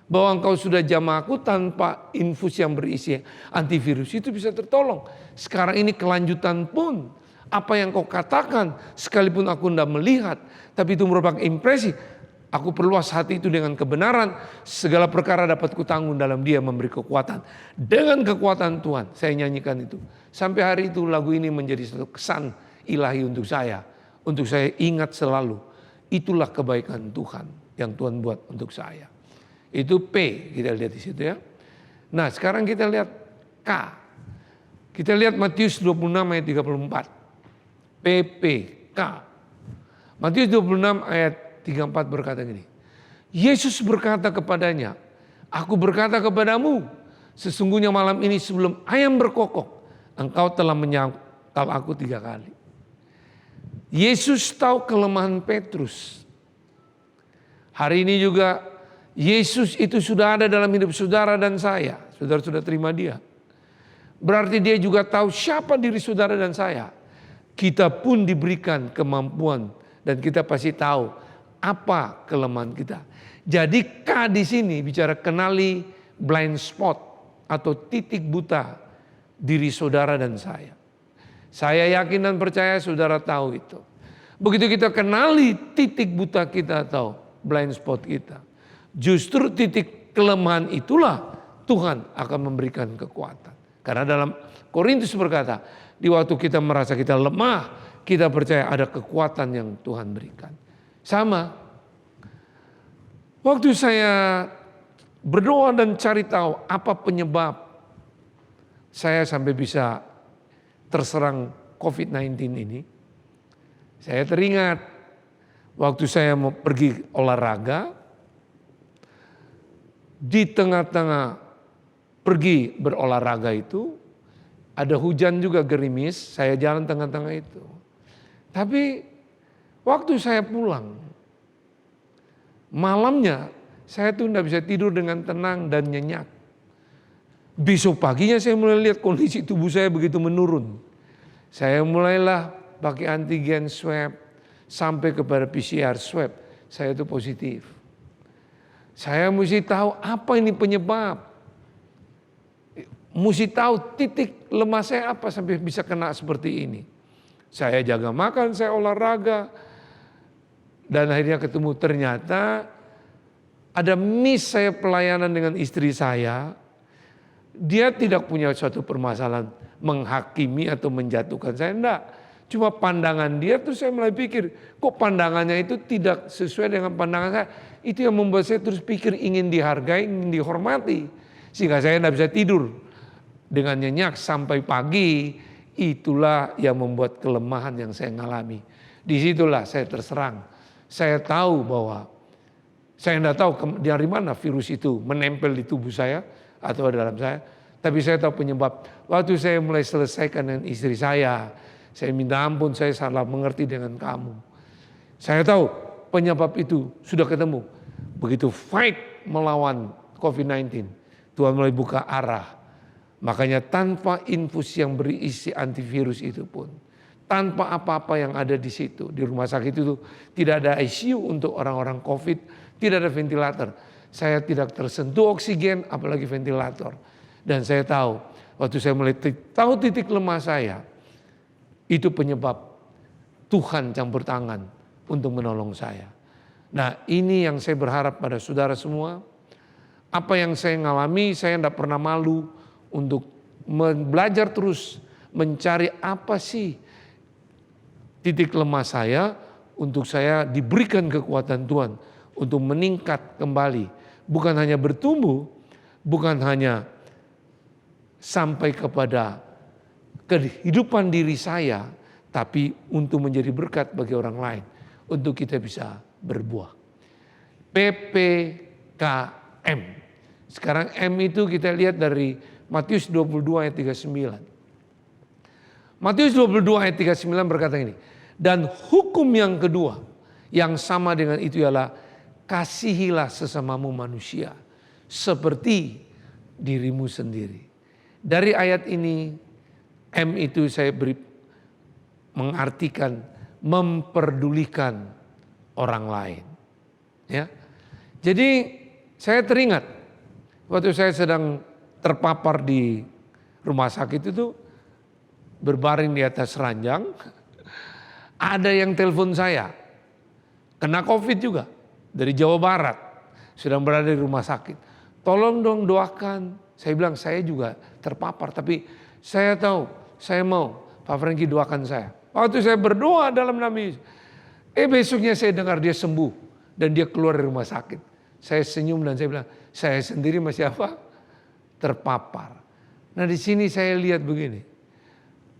Bahwa engkau sudah jamah aku tanpa infus yang berisi antivirus itu bisa tertolong. Sekarang ini kelanjutan pun apa yang kau katakan sekalipun aku tidak melihat. Tapi itu merupakan impresi. Aku perluas hati itu dengan kebenaran. Segala perkara dapat kutanggung dalam Dia memberi kekuatan. Dengan kekuatan Tuhan saya nyanyikan itu. Sampai hari itu lagu ini menjadi satu kesan ilahi untuk saya. Untuk saya ingat selalu. Itulah kebaikan Tuhan yang Tuhan buat untuk saya. Itu P kita lihat di situ ya. Nah sekarang kita lihat K. Kita lihat Matius 26 ayat 34. PP K. Matius 26 ayat 34 berkata gini. Yesus berkata kepadanya, aku berkata kepadamu, sesungguhnya malam ini sebelum ayam berkokok, engkau telah menyangkal aku 3 kali. Yesus tahu kelemahan Petrus. Hari ini juga Yesus itu sudah ada dalam hidup saudara dan saya. Saudara sudah terima Dia. Berarti Dia juga tahu siapa diri saudara dan saya. Kita pun diberikan kemampuan dan kita pasti tahu apa kelemahan kita. Jadi K di sini bicara kenali blind spot atau titik buta diri saudara dan saya. Saya yakin dan percaya saudara tahu itu. Begitu kita kenali titik buta kita atau blind spot kita, justru titik kelemahan itulah Tuhan akan memberikan kekuatan. Karena dalam Korintus berkata, di waktu kita merasa kita lemah, kita percaya ada kekuatan yang Tuhan berikan. Sama, waktu saya berdoa dan cari tahu apa penyebab saya sampai bisa terserang COVID-19 ini, saya teringat waktu saya mau pergi olahraga, di tengah-tengah pergi berolahraga itu, ada hujan juga gerimis, saya jalan tengah-tengah itu. Tapi waktu saya pulang, malamnya saya tuh tidak bisa tidur dengan tenang dan nyenyak. Besok paginya saya mulai lihat kondisi tubuh saya begitu menurun. Saya mulailah pakai antigen swab sampai kepada PCR swab. Saya itu positif. Saya mesti tahu apa ini penyebab. Mesti tahu titik lemah saya apa sampai bisa kena seperti ini. Saya jaga makan, saya olahraga. Dan akhirnya ketemu ternyata ada miss saya pelayanan dengan istri saya. Dia tidak punya suatu permasalahan menghakimi atau menjatuhkan saya, enggak. Cuma pandangan dia terus saya mulai pikir, kok pandangannya itu tidak sesuai dengan pandangan saya. Itu yang membuat saya terus pikir ingin dihargai, ingin dihormati. Sehingga saya tidak bisa tidur dengan nyenyak sampai pagi. Itulah yang membuat kelemahan yang saya alami. Disitulah saya terserang. Saya tahu bahwa saya tidak tahu dari mana virus itu menempel di tubuh saya atau dalam saya. Tapi saya tahu penyebab. Waktu saya mulai selesaikan dengan istri saya minta ampun, saya salah mengerti dengan kamu. Saya tahu penyebab itu sudah ketemu. Begitu fight melawan COVID-19, Tuhan mulai buka arah. Makanya tanpa infus yang berisi antivirus itu pun, tanpa apa-apa yang ada di situ, di rumah sakit itu tidak ada ICU untuk orang-orang COVID, tidak ada ventilator. Saya tidak tersentuh oksigen, apalagi ventilator. Dan saya tahu, waktu saya mulai tahu titik lemah saya, itu penyebab Tuhan campur tangan untuk menolong saya. Nah, ini yang saya berharap pada saudara semua. Apa yang saya ngalami, saya tidak pernah malu untuk belajar terus mencari apa sih titik lemah saya untuk saya diberikan kekuatan Tuhan untuk meningkat kembali. Bukan hanya bertumbuh, bukan hanya sampai kepada kehidupan diri saya, tapi untuk menjadi berkat bagi orang lain, untuk kita bisa berbuah. PPKM. Sekarang M itu kita lihat dari Matius 22 ayat 39. Matius 22 ayat 39 berkata ini, dan hukum yang kedua yang sama dengan itu ialah kasihilah sesamamu manusia seperti dirimu sendiri. Dari ayat ini M itu saya beri mengartikan memperdulikan orang lain. Ya. Jadi saya teringat waktu saya sedang terpapar di rumah sakit itu, berbaring di atas ranjang, ada yang telepon saya, kena COVID juga, dari Jawa Barat, sedang berada di rumah sakit. Tolong dong doakan. Saya bilang saya juga terpapar, tapi saya tahu, saya mau Pak Franky doakan saya. Waktu saya berdoa dalam nama Yesus, besoknya saya dengar dia sembuh dan dia keluar dari rumah sakit. Saya senyum dan saya bilang, saya sendiri masih apa? Terpapar. Nah di sini saya lihat begini,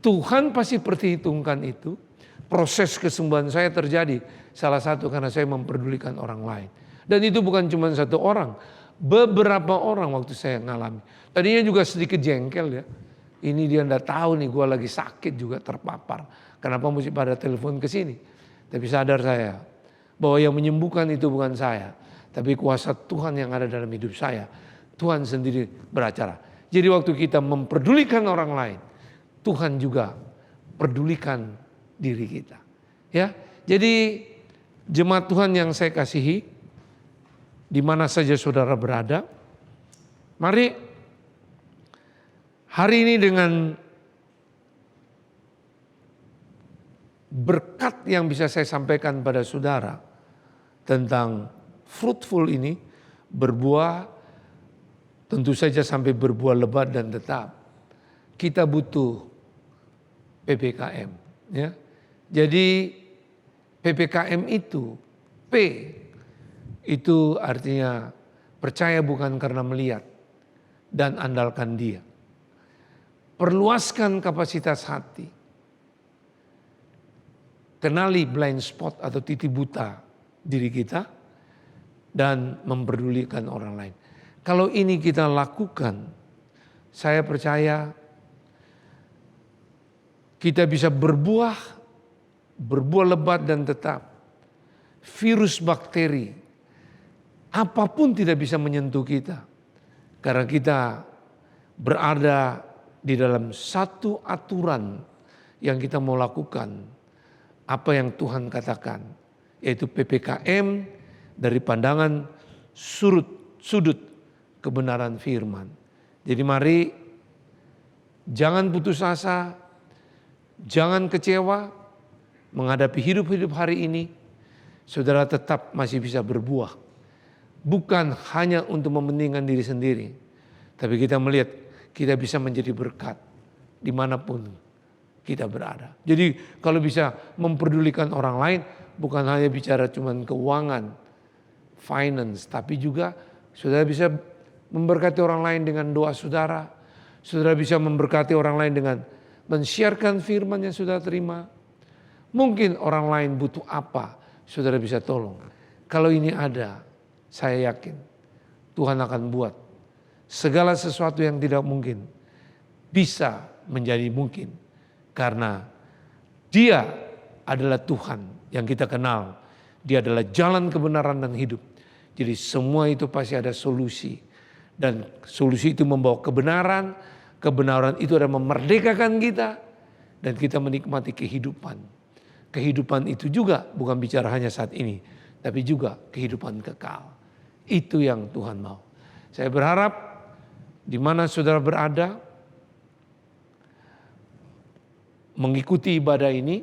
Tuhan pasti perhitungkan itu. Proses kesembuhan saya terjadi salah satu karena saya memperdulikan orang lain. Dan itu bukan cuma satu orang, beberapa orang waktu saya ngalami. Tadinya juga sedikit jengkel ya. Ini dia ndak tahu nih gue lagi sakit juga terpapar. Kenapa mesti pada telepon ke sini? Tapi sadar saya bahwa yang menyembuhkan itu bukan saya, tapi kuasa Tuhan yang ada dalam hidup saya. Tuhan sendiri beracara. Jadi waktu kita memperdulikan orang lain, Tuhan juga pedulikan diri kita. Ya, jadi jemaat Tuhan yang saya kasihi, di mana saja saudara berada, mari hari ini dengan berkat yang bisa saya sampaikan pada saudara tentang fruitful ini, berbuah, tentu saja sampai berbuah lebat dan tetap. Kita butuh PPKM. Ya. Jadi PPKM itu, P itu artinya percaya bukan karena melihat dan andalkan Dia. Perluaskan kapasitas hati. Kenali blind spot atau titik buta diri kita dan memperdulikan orang lain. Kalau ini kita lakukan, saya percaya kita bisa berbuah lebat dan tetap. Virus, bakteri, apapun tidak bisa menyentuh kita. Karena kita berada di dalam satu aturan yang kita mau lakukan. Apa yang Tuhan katakan, yaitu PPKM dari pandangan sudut kebenaran firman. Jadi mari jangan putus asa, jangan kecewa menghadapi hidup-hidup hari ini. Saudara tetap masih bisa berbuah. Bukan hanya untuk mementingkan diri sendiri, tapi kita melihat kita bisa menjadi berkat dimanapun kita berada. Jadi kalau bisa memperdulikan orang lain, bukan hanya bicara cuman keuangan, finance, tapi juga saudara bisa memberkati orang lain dengan doa saudara. Saudara bisa memberkati orang lain dengan men-sharekan firman yang saudara terima. Mungkin orang lain butuh apa, saudara bisa tolong. Kalau ini ada, saya yakin Tuhan akan buat segala sesuatu yang tidak mungkin bisa menjadi mungkin. Karena Dia adalah Tuhan yang kita kenal. Dia adalah jalan kebenaran dan hidup. Jadi semua itu pasti ada solusi. Dan solusi itu membawa kebenaran, Kebenaran itu adalah memerdekakan kita dan kita menikmati kehidupan. Kehidupan itu juga bukan bicara hanya saat ini, tapi juga kehidupan kekal. Itu yang Tuhan mau. Saya berharap di mana saudara berada, mengikuti ibadah ini,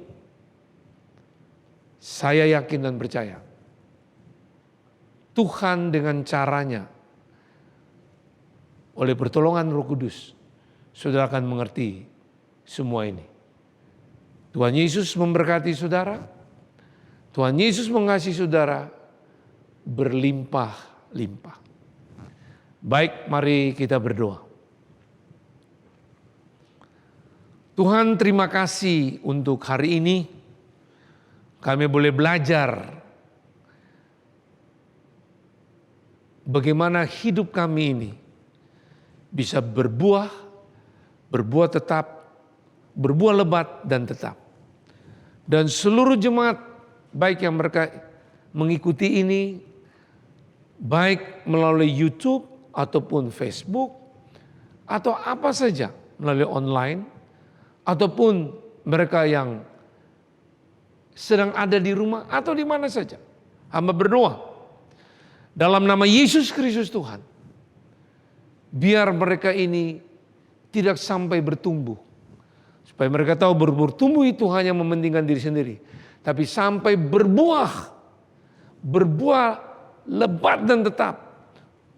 saya yakin dan percaya Tuhan dengan caranya, oleh pertolongan Roh Kudus, saudara akan mengerti semua ini. Tuhan Yesus memberkati saudara. Tuhan Yesus mengasihi saudara berlimpah-limpah. Baik, mari kita berdoa. Tuhan, terima kasih untuk hari ini. Kami boleh belajar bagaimana hidup kami ini bisa berbuah tetap, berbuah lebat dan tetap. Dan seluruh jemaat, baik yang mereka mengikuti ini, baik melalui YouTube ataupun Facebook, atau apa saja melalui online, ataupun mereka yang sedang ada di rumah atau di mana saja. Hamba berdoa dalam nama Yesus Kristus Tuhan, biar mereka ini tidak sampai bertumbuh. Supaya mereka tahu bertumbuh itu hanya mementingkan diri sendiri. Tapi sampai berbuah lebat dan tetap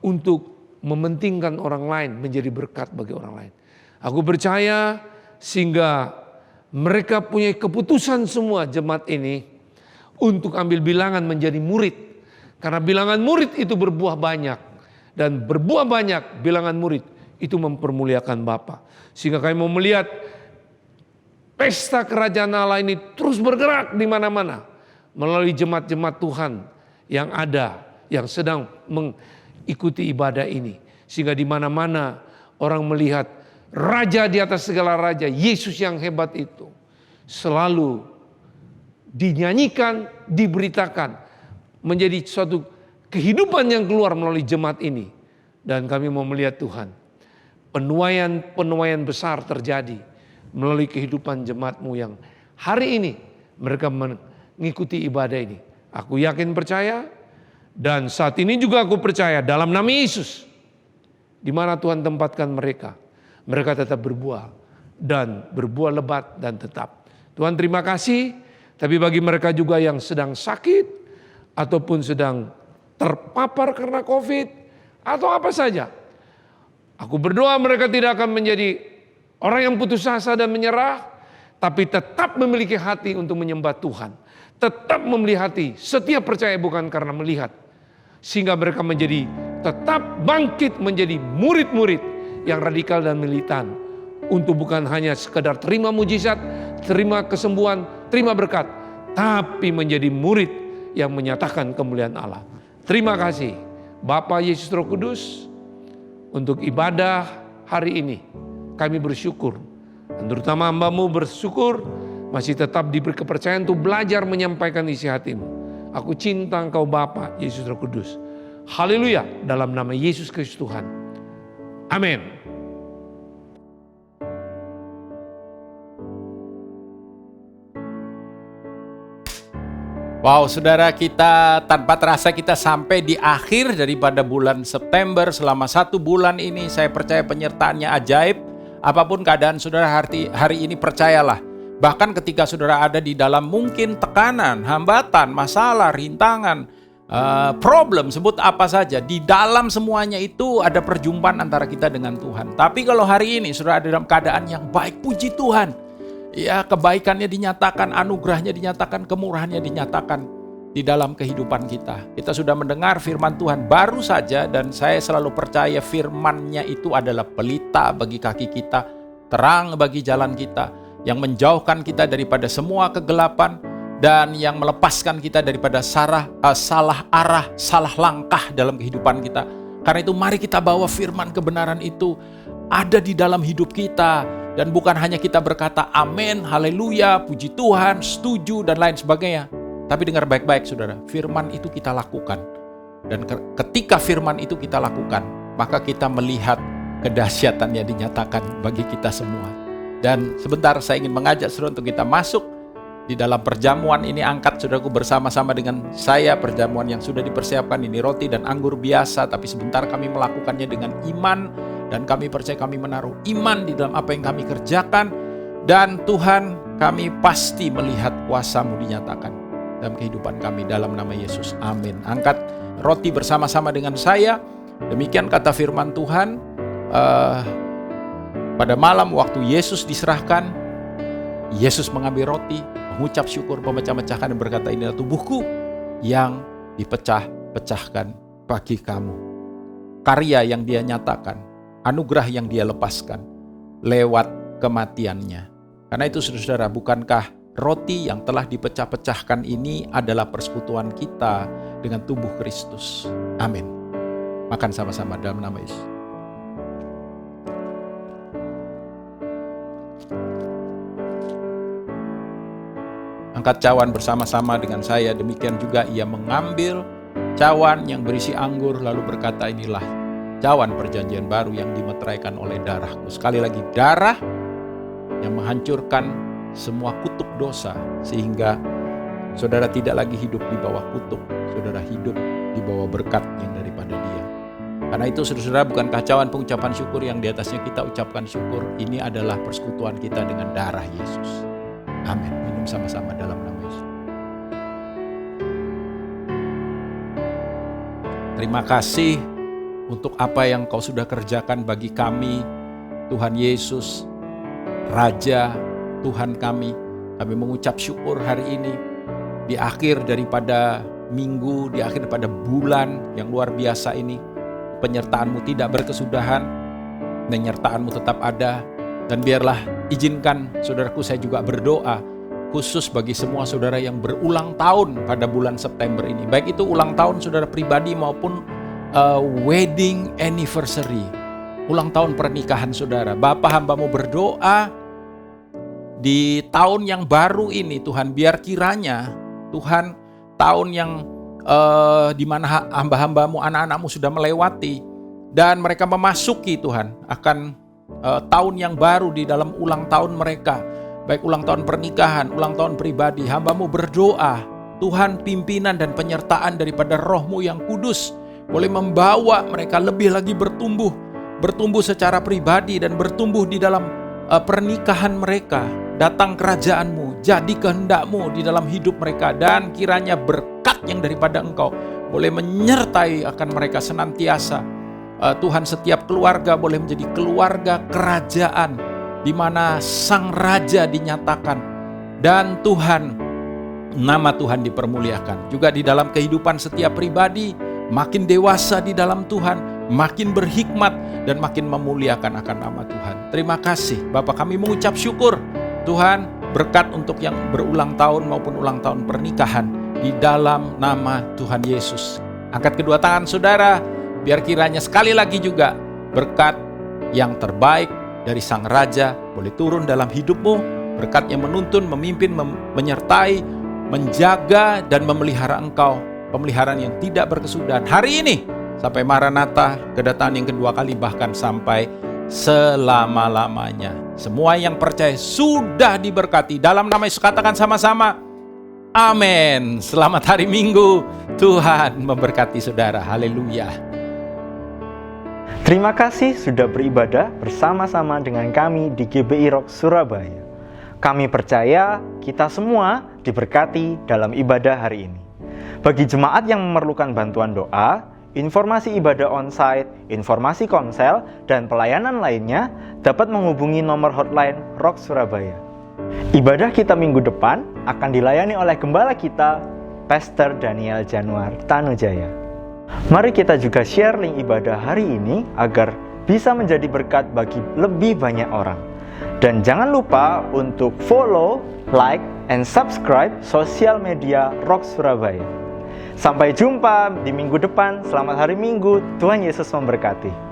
untuk mementingkan orang lain, menjadi berkat bagi orang lain. Aku percaya sehingga mereka punya keputusan semua jemaat ini untuk ambil bilangan menjadi murid. Karena bilangan murid itu berbuah banyak. Dan berbuah banyak bilangan murid itu mempermuliakan Bapa. Sehingga kami mau melihat pesta kerajaan Allah ini terus bergerak di mana-mana. Melalui jemaat-jemaat Tuhan yang ada, yang sedang mengikuti ibadah ini. Sehingga di mana-mana orang melihat Raja di atas segala raja, Yesus yang hebat itu selalu dinyanyikan, diberitakan, menjadi suatu kehidupan yang keluar melalui jemaat ini. Dan kami mau melihat Tuhan, penuaian besar terjadi melalui kehidupan jemaat-Mu yang hari ini mereka mengikuti ibadah ini. Aku yakin percaya, dan saat ini juga aku percaya dalam nama Yesus, di mana Tuhan tempatkan mereka, mereka tetap berbuah dan berbuah lebat dan tetap. Tuhan terima kasih, tapi bagi mereka juga yang sedang sakit ataupun sedang terpapar karena COVID atau apa saja, aku berdoa mereka tidak akan menjadi orang yang putus asa dan menyerah, tapi tetap memiliki hati untuk menyembah Tuhan. Tetap memiliki hati, setiap percaya bukan karena melihat. Sehingga mereka menjadi tetap bangkit menjadi murid-murid yang radikal dan militan. Untuk bukan hanya sekedar terima mujizat, terima kesembuhan, terima berkat, tapi menjadi murid yang menyatakan kemuliaan Allah. Terima kasih Bapa, Yesus, Roh Kudus, untuk ibadah hari ini. Kami bersyukur, dan terutama hamba-Mu bersyukur masih tetap diberi kepercayaan untuk belajar menyampaikan isi hati-Mu. Aku cinta Engkau Bapa, Yesus, Roh Kudus. Haleluya, dalam nama Yesus Kristus Tuhan. Amin. Wow, saudara, kita tanpa terasa kita sampai di akhir daripada bulan September. Selama 1 bulan ini saya percaya penyertaannya ajaib. Apapun keadaan saudara hari ini, percayalah. Bahkan ketika saudara ada di dalam mungkin tekanan, hambatan, masalah, rintangan, problem, sebut apa saja. Di dalam semuanya itu ada perjumpaan antara kita dengan Tuhan. Tapi kalau hari ini saudara ada dalam keadaan yang baik, puji Tuhan. Ya, kebaikannya dinyatakan, anugerahnya dinyatakan, kemurahannya dinyatakan di dalam kehidupan kita. Kita sudah mendengar firman Tuhan baru saja, dan saya selalu percaya firman-Nya itu adalah pelita bagi kaki kita, terang bagi jalan kita, yang menjauhkan kita daripada semua kegelapan dan yang melepaskan kita daripada salah arah, salah langkah dalam kehidupan kita. Karena itu mari kita bawa firman kebenaran itu ada di dalam hidup kita. Dan bukan hanya kita berkata amin, haleluya, puji Tuhan, setuju, dan lain sebagainya. Tapi dengar baik-baik saudara, firman itu kita lakukan. Dan ketika firman itu kita lakukan, maka kita melihat kedahsyatannya dinyatakan bagi kita semua. Dan sebentar saya ingin mengajak saudara untuk kita masuk di dalam perjamuan ini. Angkat saudaraku bersama-sama dengan saya perjamuan yang sudah dipersiapkan. Ini roti dan anggur biasa, tapi sebentar kami melakukannya dengan iman. Dan kami percaya kami menaruh iman di dalam apa yang kami kerjakan. Dan Tuhan, kami pasti melihat kuasa-Mu dinyatakan dalam kehidupan kami dalam nama Yesus. Amin. Angkat roti bersama-sama dengan saya. Demikian kata firman Tuhan. Pada malam waktu Yesus diserahkan, Yesus mengambil roti, mengucap syukur, memecah-mecahkan dan berkata, inilah tubuhku yang dipecah-pecahkan bagi kamu. Karya yang Dia nyatakan, anugerah yang Dia lepaskan lewat kematiannya. Karena itu saudara, bukankah roti yang telah dipecah-pecahkan ini adalah persekutuan kita dengan tubuh Kristus? Amin. Makan sama-sama dalam nama Yesus. Angkat cawan bersama-sama dengan saya. Demikian juga ia mengambil cawan yang berisi anggur lalu berkata, inilah cawan perjanjian baru yang dimeteraikan oleh darahku. Sekali lagi, darah yang menghancurkan semua kutuk dosa, sehingga saudara tidak lagi hidup di bawah kutuk, saudara hidup di bawah berkat yang daripada Dia. Karena itu saudara, bukankah cawan pengucapan syukur yang di atasnya kita ucapkan syukur, ini adalah persekutuan kita dengan darah Yesus. Amin. Minum sama-sama dalam nama Yesus. Terima kasih untuk apa yang Kau sudah kerjakan bagi kami, Tuhan Yesus, Raja, Tuhan kami. Kami mengucap syukur hari ini, di akhir daripada minggu, di akhir daripada bulan yang luar biasa ini. Penyertaan-Mu tidak berkesudahan, penyertaan-Mu tetap ada. Dan biarlah izinkan saudaraku, saya juga berdoa khusus bagi semua saudara yang berulang tahun pada bulan September ini. Baik itu ulang tahun saudara pribadi maupun wedding anniversary, ulang tahun pernikahan saudara. Bapa, hamba-Mu berdoa di tahun yang baru ini Tuhan, biar kiranya Tuhan tahun yang di mana hamba-hamba-Mu, anak-anak-Mu sudah melewati dan mereka memasuki Tuhan akan tahun yang baru di dalam ulang tahun mereka, baik ulang tahun pernikahan, ulang tahun pribadi. Hamba-Mu berdoa Tuhan, pimpinan dan penyertaan daripada Roh-Mu yang kudus boleh membawa mereka lebih lagi bertumbuh secara pribadi dan bertumbuh di dalam pernikahan mereka. Datang kerajaan-Mu, jadi kehendak-Mu di dalam hidup mereka, dan kiranya berkat yang daripada Engkau boleh menyertai akan mereka senantiasa. Tuhan, setiap keluarga boleh menjadi keluarga kerajaan di mana Sang Raja dinyatakan, dan Tuhan, nama Tuhan dipermuliakan. Juga di dalam kehidupan setiap pribadi, makin dewasa di dalam Tuhan, makin berhikmat dan makin memuliakan akan nama Tuhan. Terima kasih Bapa, kami mengucap syukur Tuhan, berkat untuk yang berulang tahun maupun ulang tahun pernikahan di dalam nama Tuhan Yesus. Angkat kedua tangan saudara, biar kiranya sekali lagi juga berkat yang terbaik dari Sang Raja boleh turun dalam hidupmu. Berkat yang menuntun, memimpin, menyertai, menjaga dan memelihara engkau. Pemeliharaan yang tidak berkesudahan hari ini sampai Maranatha, kedatangan yang kedua kali, bahkan sampai selama-lamanya. Semua yang percaya sudah diberkati. Dalam nama Yesus katakan sama-sama, amin. Selamat hari Minggu. Tuhan memberkati saudara. Haleluya. Terima kasih sudah beribadah bersama-sama dengan kami di GBI Rock Surabaya. Kami percaya kita semua diberkati dalam ibadah hari ini. Bagi jemaat yang memerlukan bantuan doa, informasi ibadah onsite, informasi konsel, dan pelayanan lainnya dapat menghubungi nomor hotline Rock Surabaya. Ibadah kita minggu depan akan dilayani oleh gembala kita, Pastor Daniel Januar Tanujaya. Mari kita juga share link ibadah hari ini agar bisa menjadi berkat bagi lebih banyak orang. Dan jangan lupa untuk follow, like, and subscribe sosial media Rock Surabaya. Sampai jumpa di minggu depan. Selamat hari Minggu. Tuhan Yesus memberkati.